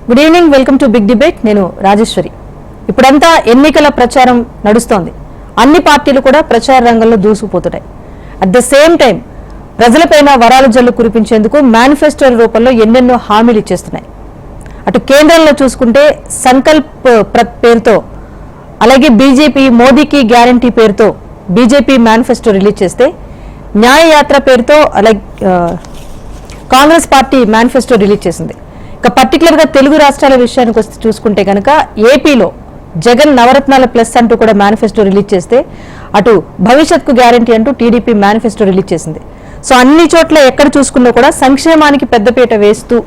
Good evening, welcome to big debate. నేను రాజేశ్వరి. ఇప్పుడంతా ఎన్నికల ప్రచారం నడుస్తోంది. అన్ని పార్టీలు కూడా ప్రచార రంగంలో దూసుకుపోతున్నాయి. అట్ ద సేమ్ టైం ప్రజలపైన వరాల జల్లు కురిపించేందుకు మేనిఫెస్టో రూపంలో ఎన్నెన్నో హామీలు ఇచ్చేస్తున్నాయి. అటు కేంద్రంలో చూసుకుంటే సంకల్ప్ పేరుతో, అలాగే బీజేపీ మోదీకి గ్యారంటీ పేరుతో బీజేపీ మేనిఫెస్టో రిలీజ్ చేస్తే, న్యాయయాత్ర పేరుతో అలాగే కాంగ్రెస్ పార్టీ మేనిఫెస్టో రిలీజ్ చేసింది. ఇక పర్టికులర్ గా తెలుగు రాష్ట్రాల విషయానికి వస్తే చూసుకుంటే కనుక ఏపీలో జగన్ నవరత్నాల ప్లస్ అంటూ కూడా మేనిఫెస్టో రిలీజ్ చేస్తే, అటు భవిష్యత్కు గ్యారంటీ అంటూ టీడీపీ మేనిఫెస్టో రిలీజ్ చేసింది. సో అన్ని చోట్ల ఎక్కడ చూసుకున్నా కూడా సంక్షేమానికి పెద్దపీట వేస్తూ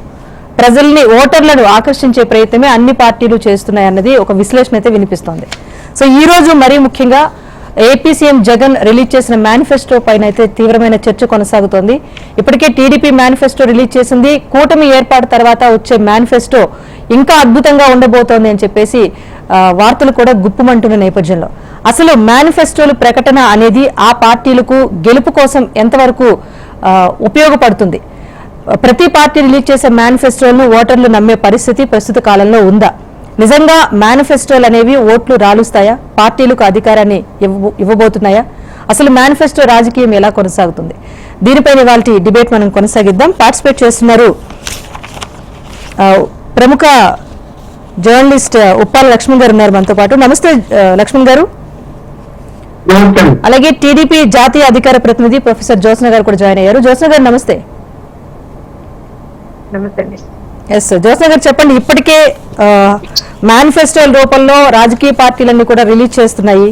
ప్రజల్ని, ఓటర్లను ఆకర్షించే ప్రయత్నమే అన్ని పార్టీలు చేస్తున్నాయన్నది ఒక విశ్లేషణ అయితే వినిపిస్తోంది. సో ఈ రోజు మరీ ముఖ్యంగా ఏపీ సీఎం జగన్ రిలీజ్ చేసిన మేనిఫెస్టో పైన అయితే తీవ్రమైన చర్చ కొనసాగుతోంది. ఇప్పటికే టీడీపీ మేనిఫెస్టో రిలీజ్ చేసింది. కూటమి ఏర్పాటు తర్వాత వచ్చే మేనిఫెస్టో ఇంకా అద్భుతంగా ఉండబోతోంది అని చెప్పేసి వార్తలు కూడా గుప్పుమంటున్న నేపథ్యంలో అసలు మేనిఫెస్టోలు ప్రకటన అనేది ఆ పార్టీలకు గెలుపు కోసం ఎంతవరకు ఉపయోగపడుతుంది? ప్రతి పార్టీ రిలీజ్ చేసే మేనిఫెస్టోలను ఓటర్లు నమ్మే పరిస్థితి ప్రస్తుత కాలంలో ఉందా? నిజంగా మేనిఫెస్టోలు అనేవి ఓట్లు రాలుస్తాయా? పార్టీలకు అధికారాన్ని ఇవ్వబోతున్నాయా? అసలు మేనిఫెస్టో రాజకీయం ఎలా కొనసాగుతుంది? దీనిపైన ఇవాళ డిబేట్ మనం కొనసాగిద్దాం. పార్టిసిపేట్ చేస్తున్నారు ప్రముఖ జర్నలిస్ట్ ఉప్పాల లక్ష్మణ్ గారు ఉన్నారు మనతో పాటు. నమస్తే లక్ష్మణ్ గారు. అలాగే టీడీపీ జాతీయ అధికార ప్రతినిధి ప్రొఫెసర్ జ్యోత్స్న గారు కూడా జాయిన్ అయ్యారు. జ్యోత్స్న గారు నమస్తే. ఎస్ జ్యోత్స్న గారు చెప్పండి. ఇప్పటికే మేనిఫెస్టోల రూపంలో రాజకీయ పార్టీలన్నీ కూడా రిలీజ్ చేస్తున్నాయి,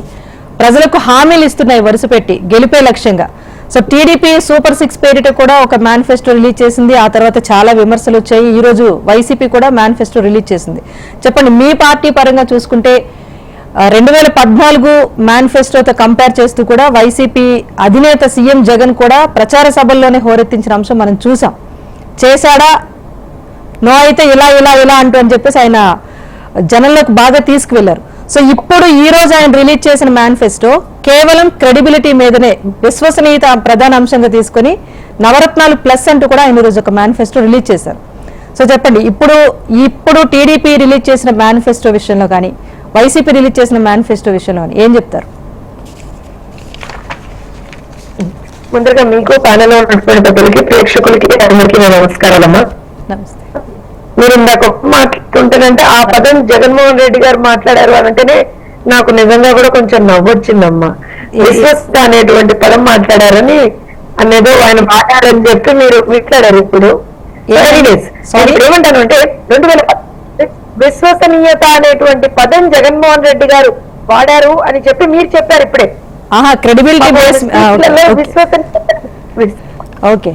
ప్రజలకు హామీలు ఇస్తున్నాయి వరుస పెట్టి గెలిపే లక్ష్యంగా. సో టీడీపీ సూపర్ 6 పేరిట కూడా ఒక మేనిఫెస్టో రిలీజ్ చేసింది. ఆ తర్వాత చాలా విమర్శలు వచ్చాయి. ఈ రోజు వైసీపీ కూడా మేనిఫెస్టో రిలీజ్ చేసింది. చెప్పండి, మీ పార్టీ పరంగా చూసుకుంటే 2014 మేనిఫెస్టోతో కంపేర్ చేస్తూ కూడా వైసీపీ అధినేత సీఎం జగన్ కూడా ప్రచార సభల్లోనే హోరెత్తించిన అంశం మనం చూసాం. చేశాడా? నో అయితే ఇలా ఇలా ఇలా అంటూ అని చెప్పేసి ఆయన జనంలోకి బాగా తీసుకువెళ్లారు. సో ఇప్పుడు ఈ రోజు ఆయన రిలీజ్ చేసిన మేనిఫెస్టో కేవలం క్రెడిబిలిటీ మీదనే, విశ్వసనీయత ప్రధాన అంశంగా తీసుకుని నవరత్నాలు ప్లస్ అంటూ కూడా ఆయన రోజు ఒక మేనిఫెస్టో రిలీజ్ చేశారు. సో చెప్పండి, ఇప్పుడు టీడీపీ రిలీజ్ చేసిన మేనిఫెస్టో విషయంలో కానీ, వైసీపీ రిలీజ్ చేసిన మేనిఫెస్టో విషయంలో కానీ ఏం చెప్తారు? ముందుగా మీకు ప్యానెల్ లో ఉన్నటువంటి పెద్దలకి, ప్రేక్షకులకి అందరికీ నమస్కారాలమ్మా. నమస్తే. మీరు ఇందాక మాట్లాడుతుంటేనంటే ఆ పదం జగన్మోహన్ రెడ్డి గారు మాట్లాడారు అనంటేనే నాకు నిజంగా కూడా కొంచెం నవ్వొచ్చిందమ్మా. విశ్వస్త అనేటువంటి పదం మాట్లాడారని అనేదో ఆయన మాట్లాడారని చెప్పి మీరు మాట్లాడారు. ఇప్పుడు ఏమంటాను అంటే 2010 విశ్వసనీయత అనేటువంటి పదం జగన్మోహన్ రెడ్డి గారు వాడారు అని చెప్పి మీరు చెప్పారు ఇప్పుడే. Credibility okay.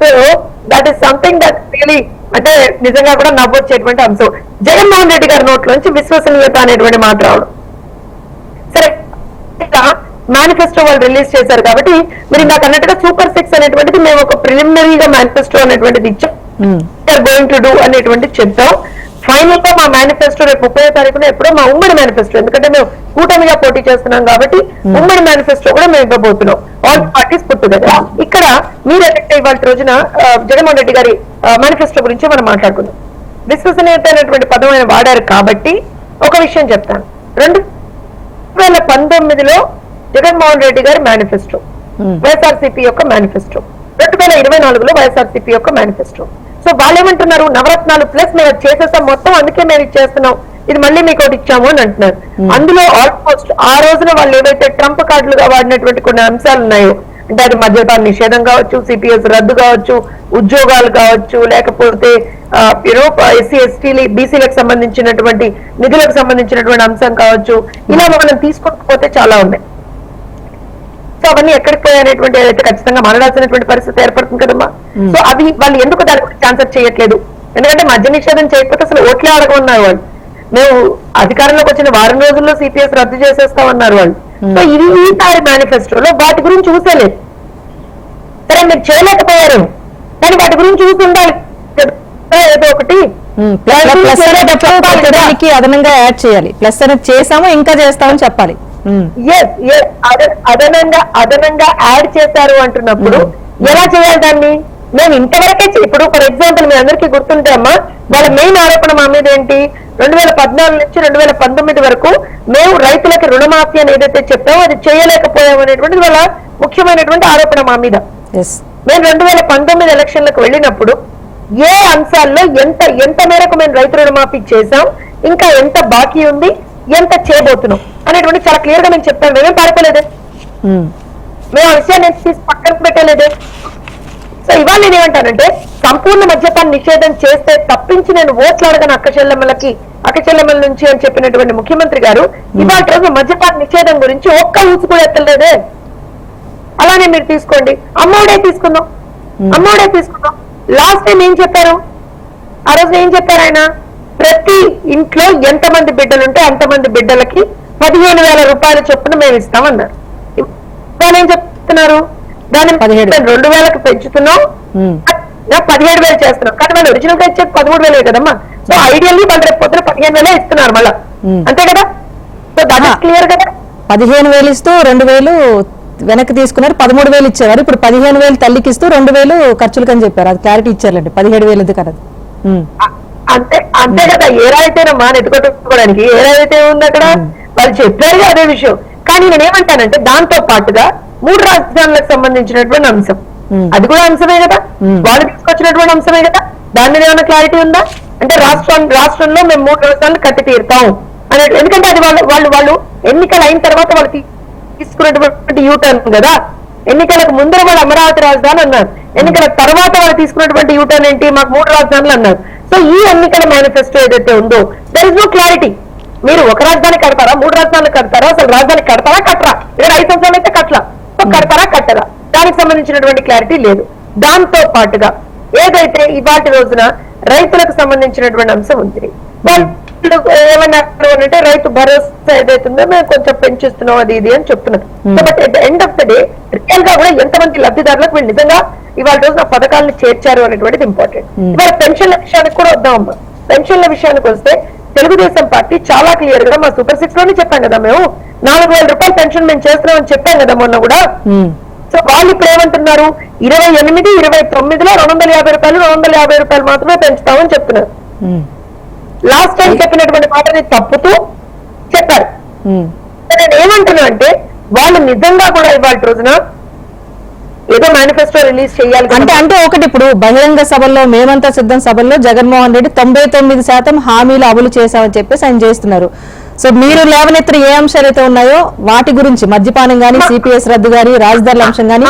So that is something that really అంటే నిజంగా కూడా నవ్వొచ్చేటువంటి అంశం. జగన్మోహన్ రెడ్డి గారి నోట్లోంచి విశ్వసనీయత అనేటువంటి మాట రావడం. సరే, మేనిఫెస్టో వాళ్ళు రిలీజ్ చేశారు కాబట్టి మీరు ఇందాక అన్నట్టుగా సూపర్ 6 అనేటువంటిది మేము ఒక ప్రిలిమినరీగా మేనిఫెస్టో అనేటువంటిది ఇచ్చాం, గోయింగ్ టు డూ అనేటువంటి చెప్తాం. ఫైనల్ గా మా మేనిఫెస్టో రేపు 30వ తారీఖున ఎప్పుడో మా ఉమ్మడి మేనిఫెస్టో, ఎందుకంటే మేము కూటమిగా పోటీ చేస్తున్నాం కాబట్టి ఉమ్మడి మేనిఫెస్టో కూడా మేము ఇవ్వబోతున్నాం, ఆల్ పార్టీస్ పుట్ టుగెదర్. ఇక్కడ మీరు ఎలక్ట్ ఇవాళ రోజున జగన్మోహన్ రెడ్డి గారి మేనిఫెస్టో గురించి మనం మాట్లాడుకుందాం. విశ్వసనీయత అనేటువంటి పదం ఆయన వాడారు కాబట్టి ఒక విషయం చెప్తాను. 2019లో జగన్మోహన్ రెడ్డి గారి మేనిఫెస్టో, వైఎస్ఆర్సీపీ యొక్క మేనిఫెస్టో, 2024లో వైఎస్ఆర్సీపీ యొక్క మేనిఫెస్టో. సో వాళ్ళు ఏమంటున్నారు, నవరత్నాలు ప్లస్ మేము చేసేసాం మొత్తం, అందుకే మేము ఇచ్చేస్తున్నాం, ఇది మళ్ళీ మీకు ఒకటి ఇచ్చాము అని అంటున్నారు. అందులో ఆల్మోస్ట్ ఆ రోజున వాళ్ళు ఏవైతే ట్రంప్ కార్డులుగా వాడినటువంటి కొన్ని అంశాలు ఉన్నాయో, అంటే అది మద్యపాన నిషేధం కావచ్చు, సిపిఎస్ రద్దు కావచ్చు, ఉద్యోగాలు కావచ్చు, లేకపోతే ఎస్సీ ఎస్టీలు బీసీలకు సంబంధించినటువంటి నిధులకు సంబంధించినటువంటి అంశం కావచ్చు, ఇలా మనం తీసుకుంటూ చాలా ఉన్నాయి. సో అవన్నీ ఎక్కడికి అనేటువంటి అయితే ఖచ్చితంగా మాట్లాడాల్సినటువంటి పరిస్థితి ఏర్పడుతుంది కదమ్మా. సో అవి వాళ్ళు ఎందుకు దాని గురించి ఆన్సర్ చేయట్లేదు? ఎందుకంటే మద్య నిషేధం చేయకపోతే అసలు ఓట్లే అడగమన్నారు వాళ్ళు. మేము అధికారంలోకి వచ్చిన వారం రోజుల్లో సిపిఎస్ రద్దు చేసేస్తామన్నారు వాళ్ళు. సో ఇది ఈసారి మేనిఫెస్టోలో వాటి గురించి చూసేలేదు. సరే మీరు చేయలేకపోయారు, కానీ వాటి గురించి చూసి ఉండాలి ఏదో ఒకటి. అదనంగా యాడ్ చేయాలి, ప్లస్ అనేది చేసాము ఇంకా చేస్తామని చెప్పాలి. అదనంగా యాడ్ చేశారు అంటున్నప్పుడు ఎలా చేయాలి దాన్ని? మేము ఇంతవరకే ఇప్పుడు ఫర్ ఎగ్జాంపుల్ మీ అందరికీ గుర్తుంటే అమ్మా, వాళ్ళ మెయిన్ ఆరోపణ మా మీద ఏంటి, 2014 నుంచి 2019 వరకు మేము రైతులకి రుణమాఫీ అని ఏదైతే చెప్పామో అది చేయలేకపోయాం అనేటువంటిది వాళ్ళ ముఖ్యమైనటువంటి ఆరోపణ మా మీద. మేము 2019 ఎలక్షన్లకు వెళ్ళినప్పుడు ఏ అంశాల్లో ఎంత మేరకు మేము రైతు రుణమాఫీ చేశాం, ఇంకా ఎంత బాకీ ఉంది, ఎంత చేయబోతున్నాం అనేటువంటి చాలా క్లియర్ గా మేము చెప్తాను. మేమేం పారిపోలేదే, మేము ఆ విషయాన్ని తీసి పక్కన పెట్టలేదే. సో ఇవాళ నేను ఏమంటానంటే సంపూర్ణ మద్యపాన నిషేధం చేస్తే తప్పించి నేను ఓట్లు అడగను అక్క చెల్లెమ్మల నుంచి అని చెప్పినటువంటి ముఖ్యమంత్రి గారు ఇవాళ రోజు మద్యపాన నిషేధం గురించి ఒక్క ఊసి కూడా ఎత్తలేదే. అలానే మీరు తీసుకోండి, అమ్మఒడే తీసుకుందాం. లాస్ట్ టైం ఏం చెప్పారు, ఆ రోజు ఏం చెప్పారు ఆయన, ప్రతి ఇంట్లో ఎంతమంది బిడ్డలుంటే అంతమంది బిడ్డలకి 15,000 రూపాయల చొప్పున మేము ఇస్తామన్నారు. ఇవాళ ఏం చెప్తున్నారు, దాన్ని 2,000కి పెంచుతున్నాం, 17,000 చేస్తున్నాం. కానీ వాళ్ళు ఒరిజినల్ గా ఇచ్చేది 13,000 కదమ్మా. సో ఐడియల్లీ వాళ్ళు రేపు పొద్దున 15,000 ఇస్తున్నారు మళ్ళా, అంతే కదా. సో దాని క్లియర్ కదా, 15,000 ఇస్తూ 2,000 వెనక్కి తీసుకున్నారు, 13,000 ఇచ్చేవారు. ఇప్పుడు 15,000 తల్లికి ఇస్తూ 2,000 ఖర్చులకని చెప్పారు. అది క్లారిటీ ఇచ్చారండి, 17,000 కదా. అంతే కదా. ఏ రాయితేనమ్మా నెట్టుకోవడానికి ఏ రాయితే ఉంది అక్కడ, వాళ్ళు చెప్పారు అదే విషయం. కానీ నేనేమంటానంటే దాంతో పాటుగా 3 రాజధానులకు సంబంధించినటువంటి అంశం, అది కూడా అంశమే కదా, వాళ్ళు తీసుకొచ్చినటువంటి అంశమే కదా. దాని మీద ఏమైనా క్లారిటీ ఉందా అంటే రాష్ట్రంలో మేము 3 రాజధానులు కట్టి తీరుతాం అనే, ఎందుకంటే అది వాళ్ళు ఎన్నికలు అయిన తర్వాత వాళ్ళు తీసుకున్నటువంటి యూటర్న్ కదా. ఎన్నికలకు ముందర వాళ్ళు అమరావతి రాజధాని అన్నారు, ఎన్నికల తర్వాత వాళ్ళు తీసుకున్నటువంటి యూటర్న్ ఏంటి, మాకు 3 రాజధానులు అన్నారు. సో ఈ ఎన్నికల మేనిఫెస్టో ఏదైతే ఉందో దర్ ఇస్ నో క్లారిటీ. మీరు ఒక రాజధాని కడతారా, 3 రాజధానులు కడతారా, అసలు రాజధాని కడతారా కట్టరా, 5 సంవత్సరాలు అయితే కట్టలా, సో కడతారా కట్టరా, దానికి సంబంధించినటువంటి క్లారిటీ లేదు. దాంతో పాటుగా ఏదైతే ఇవాటి రోజున రైతులకు సంబంధించినటువంటి అంశం ఉంది, వాళ్ళు ఏమన్నారు అంటే రైతు భరోసా ఏదైతుందో మేము కొంచెం పెంచుస్తున్నాం అది ఇది అని చెప్తున్నారు. But at the end of the day real గా కూడా ఎంతమంది లబ్ధిదారులకు వీళ్ళు నిజంగా ఇవాళ రోజున పథకాలను చేర్చారు అనేటువంటిది ఇంపార్టెంట్. ఇవాళ పెన్షన్ల విషయానికి కూడా వద్దామమ్మా. పెన్షన్ల విషయానికి వస్తే తెలుగుదేశం పార్టీ చాలా క్లియర్ గా మా సూపర్ 6 లోనే చెప్పాం కదా, మేము 4,000 రూపాయలు పెన్షన్ మేము చేస్తున్నామని చెప్పాం కదా మొన్న కూడా. సో వాళ్ళు ఇప్పుడు ఏమంటున్నారు, 28, 29లో 250 రూపాయలు 250 రూపాయలు మాత్రమే పెంచుతామని చెప్తున్నారు. లాస్ట్ టైం చెప్పినటువంటి మాటని తప్పుతూ చెప్పారు. నేను ఏమంటున్నా అంటే వాళ్ళు నిజంగా కూడా ఇవాళ రోజున ఏదో మేనిఫెస్టో రిలీజ్ చేయాలి అంటే ఒకటి, ఇప్పుడు బహిరంగ సభల్లో మేమంతా సిద్ధం సభల్లో జగన్మోహన్ రెడ్డి 99% హామీలు అమలు చేశామని చెప్పేసి ఆయన చేస్తున్నారు. సో మీరు లేవనెత్తిన ఏ అంశాలు అయితే ఉన్నాయో వాటి గురించి మద్యపానం గానీ, సిపిఎస్ రద్దు గానీ, రాజధానుల అంశం గానీ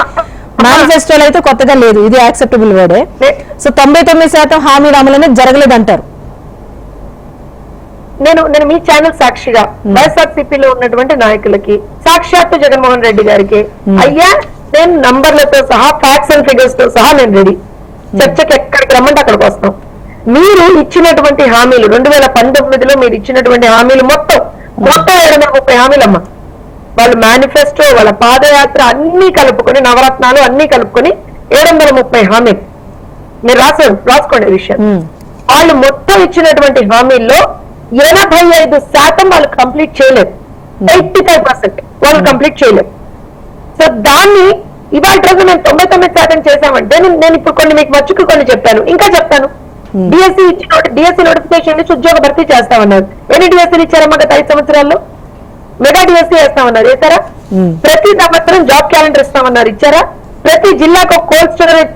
మేనిఫెస్టోలో అయితే కొత్తగా లేదు, ఇది యాక్సెప్టబుల్ వర్డే. సో 99% హామీల అమలు అనేది జరగలేదు అంటారు. నేను మీ ఛానల్ సాక్షిగా వైఎస్ఆర్సీపీలో ఉన్నటువంటి నాయకులకి, సాక్షాత్తు జగన్మోహన్ రెడ్డి గారికి, అయ్యా నేను నంబర్లతో సహా ఫ్యాక్ట్స్ అండ్ ఫిగర్స్ తో సహా నేను రెడీ, చర్చకి ఎక్కడికి రమ్మంటే అక్కడికి వస్తాం. మీరు ఇచ్చినటువంటి హామీలు 2019లో మీరు ఇచ్చినటువంటి హామీలు మొత్తం 730 హామీలమ్మా. వాళ్ళు మేనిఫెస్టో, వాళ్ళ పాదయాత్ర అన్ని కలుపుకొని, నవరత్నాలు అన్ని కలుపుకొని 730 హామీలు మీరు రాసుకోండి విషయం. వాళ్ళు మొత్తం ఇచ్చినటువంటి హామీల్లో 85% వాళ్ళు కంప్లీట్ చేయలేదు, 85% వాళ్ళు కంప్లీట్ చేయలేదు. సో దాన్ని ఇవాళ రోజు మేము 99% చేశామంటే నేను ఇప్పుడు కొన్ని మీకు మచ్చుకు కొన్ని చెప్పాను, ఇంకా చెప్తాను. డిఎస్సీ నోటిఫికేషన్ ఇచ్చి ఉద్యోగ భర్తీ చేస్తామన్నారు. ఎన్ని డిఎస్సీలు ఇచ్చారమ్మా గత 5 సంవత్సరాల్లో? మెగా డిఎస్సీ వేస్తామన్నారు, చేశారా? ప్రతి సంవత్సరం జాబ్ క్యాలెండర్ ఇస్తామన్నారు, ఇచ్చారా? ప్రతి జిల్లాకు ఒక కోల్డ్ స్టోరేజ్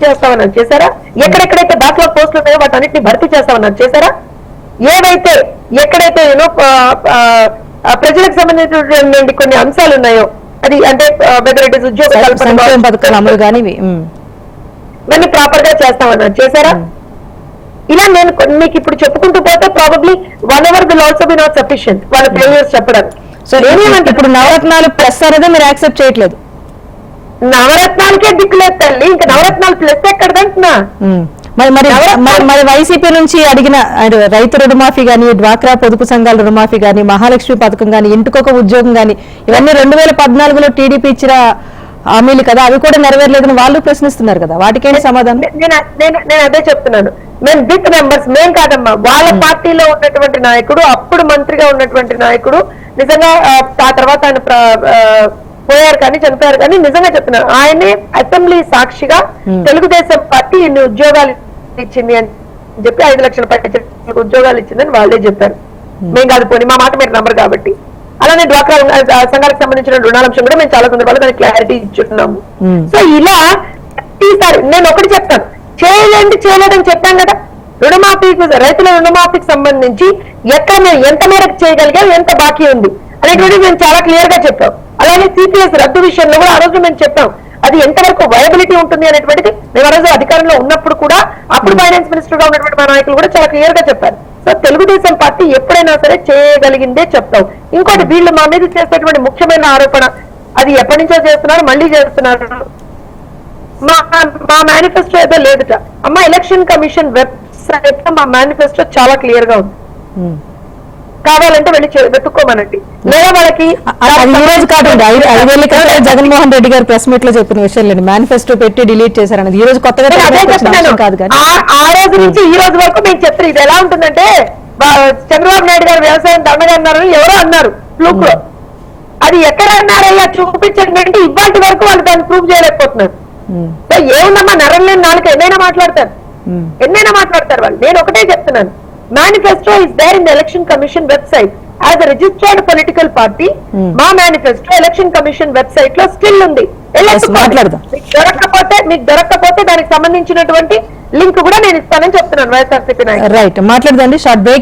చేస్తామన్నారు, చేశారా? ఎక్కడెక్కడైతే బ్యాక్లాగ్ పోస్టులు ఉన్నాయో వాటన్నిటిని భర్తీ చేస్తామన్నారు, చేశారా? ఏవైతే ఎక్కడైతే ప్రజలకు సంబంధించినటువంటి కొన్ని అంశాలు ఉన్నాయో, అది అంటే ఉద్యోగ అమలు కానీ ఇవన్నీ ప్రాపర్ గా చేస్తామన్నారు, చేశారా? ఇలా నేను మీకు ఇప్పుడు చెప్పుకుంటూ పోతే probably 1 hour will also be not sufficient వాళ్ళ ఫెయిల్యూర్స్ చెప్పడానికి. సో ఇప్పుడు నవరత్నాలు ప్లస్ అనేది మీరు యాక్సెప్ట్ చేయట్లేదు? నవరత్నాలకే దిక్కులేదు తల్లి, ఇంకా నవరత్నాలు ప్లస్ ఎక్కడదంటున్నా. మరి వైసీపీ నుంచి అడిగిన రైతు రుణమాఫీ గానీ, డ్వాక్రా పొదుపు సంఘాల రుణమాఫీ గానీ, మహాలక్ష్మి పథకం గానీ, ఇంటికొక ఉద్యోగం గానీ, ఇవన్నీ 2014లో టీడీపీ ఇచ్చిన హామీలు కదా, అవి కూడా నెరవేరలేదని వాళ్ళు ప్రశ్నిస్తున్నారు కదా, వాటికేంటి సమాధానం? నేను అదే చెప్తున్నాను. మేము విత్ నెంబర్స్ మేం కాదమ్మా, వాళ్ళ పార్టీలో ఉన్నటువంటి నాయకుడు, అప్పుడు మంత్రిగా ఉన్నటువంటి నాయకుడు, నిజంగా ఆ తర్వాత ఆయన పోయారు కానీ చనిపోయారు కానీ నిజంగా చెప్తున్నారు ఆయనే అసెంబ్లీ సాక్షిగా తెలుగుదేశం పార్టీ ఇన్ని ఉద్యోగాలు ఇచ్చింది అని చెప్పి 5 లక్షల పైన ఉద్యోగాలు ఇచ్చిందని వాళ్ళే చెప్పారు. మేము కాదు పోనీ మా మాట మీరు నమ్మరు కాబట్టి. అలానే డ్వాక్రా సంఘాలకు సంబంధించిన రుణాలంశం కూడా మేము చాలా సందర్భాలు దానికి క్లారిటీ ఇచ్చున్నాము. సో ఇలా ఈసారి నేను ఒకటి చెప్తాను, చేయలేదని చెప్పాం కదా. రుణమాఫీకి రైతుల రుణమాఫీకి సంబంధించి ఎక్కడ మేము ఎంత మేరకు చేయగలిగాం, ఎంత బాకీ ఉంది అనేటువంటి మేము చాలా క్లియర్ గా చెప్పాం. అలాగే సిపిఎస్ రద్దు విషయంలో కూడా ఆ రోజు మేము చెప్పాం అది ఎంతవరకు వయబిలిటీ ఉంటుంది అనేటువంటిది మేము ఆ రోజు అధికారంలో ఉన్నప్పుడు కూడా అప్పుడు ఫైనాన్స్ మినిస్టర్ గా ఉన్నటువంటి మా నాయకులు కూడా చాలా క్లియర్ గా చెప్పారు. సో తెలుగుదేశం పార్టీ ఎప్పుడైనా సరే చేయగలిగిందే చెప్తాం. ఇంకోటి వీళ్ళు మా మీద చేసేటువంటి ముఖ్యమైన ఆరోపణ అది ఎప్పటి నుంచో చేస్తున్నారు, మళ్ళీ చేస్తున్నారు. మా మేనిఫెస్టో ఏదో లేదుట అమ్మ. ఎలక్షన్ కమిషన్ వెబ్సైట్ లో మా మేనిఫెస్టో చాలా క్లియర్ గా ఉంది, కావాలంటే వెళ్ళి వెతుక్కోమనండి. లేదా వాళ్ళకి ఈ రోజు కాదండి 5 ఏళ్ళ క్రితం జగన్మోహన్ రెడ్డి గారు ప్రెస్ మీట్ లో చెప్పిన విషయం లేదు, మేనిఫెస్టో పెట్టి డిలీట్ చేశారన్నది. ఈ రోజు కొత్తగా కాదు కానీ ఆ రోజు నుంచి ఈ రోజు వరకు మేము చెప్తారు. ఇది ఎలా ఉంటుందంటే చంద్రబాబు నాయుడు గారు వ్యవసాయం దండగా అన్నారు ఎవరో అన్నారు ఫ్లూక్ లో, అది ఎక్కడ అన్నారయ్యా చూపించండి అంటే ఇవాటి వరకు వాళ్ళు దాన్ని ప్రూవ్ చేయలేకపోతున్నారు. సో ఏముందమ్మా నరం లేని నాలుగు ఎన్నైనా మాట్లాడతారు వాళ్ళు. నేను ఒకటే చెప్తున్నాను, manifesto is there in the election commission website as a registered political party. మా మేనిఫెస్టో ఎలక్షన్ కమిషన్ వెబ్సైట్ లో స్టిల్ ఉంది. మీకు దొరకకపోతే దానికి సంబంధించినటువంటి లింక్ కూడా నేను ఇస్తానని చెప్తున్నాను వైఎస్ఆర్సీపీ నాయకులు. రైట్, మాట్లాడదండి. Short break.